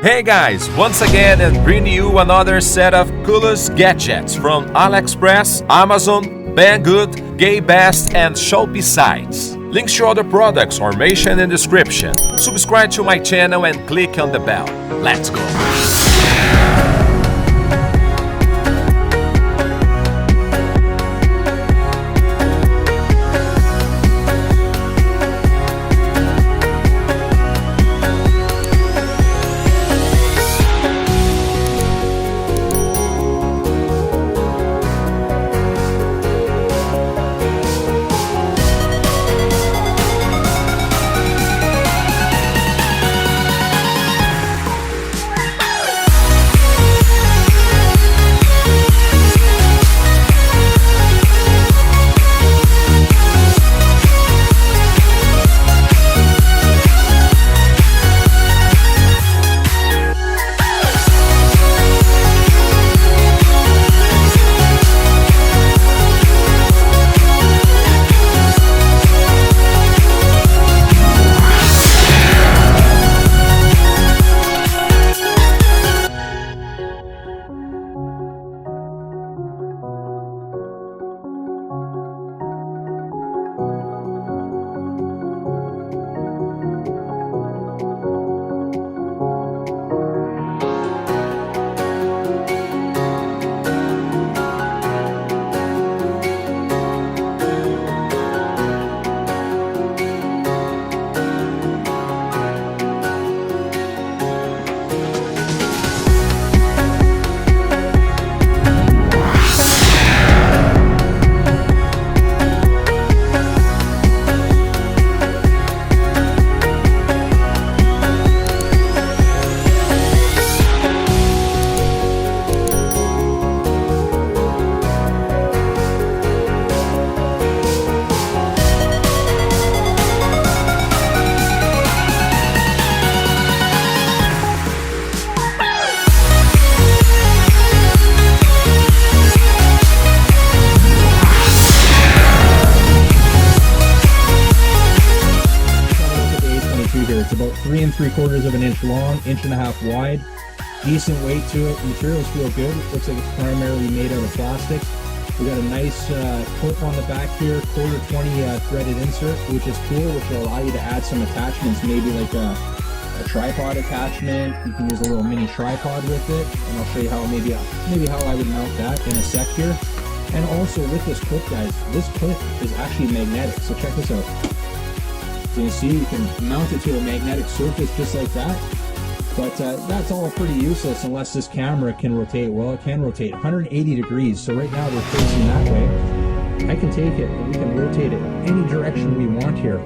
Hey guys, once again and bringing you another set of coolest gadgets from Aliexpress, Amazon, Banggood, GayBest and Shopee sites. Links to other products are mentioned in the description. Subscribe to my channel and click on the bell. Let's go! It's about 3 3/4 of an inch long, 1.5 inches wide. Decent weight to it. Materials feel good. Looks like it's primarily made out of plastic. We got a nice clip on the back here, 1/4 threaded insert, which is cool, which will allow you to add some attachments, maybe like a tripod attachment. You can use a little mini tripod with it, and I'll show you how maybe how I would mount that in a sec here. And also with this clip, guys, this clip is actually magnetic. So check this out. So you see, you can mount it to a magnetic surface just like that. But that's all pretty useless unless this camera can rotate. Well, it can rotate 180 degrees. So right now we're facing that way. I can take it and we can rotate it any direction we want here.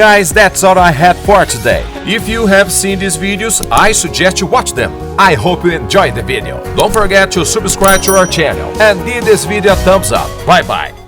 guys, that's all I had for today. If you have seen these videos, I suggest you watch them. I hope you enjoyed the video. Don't forget to subscribe to our channel and give this video a thumbs up. Bye bye.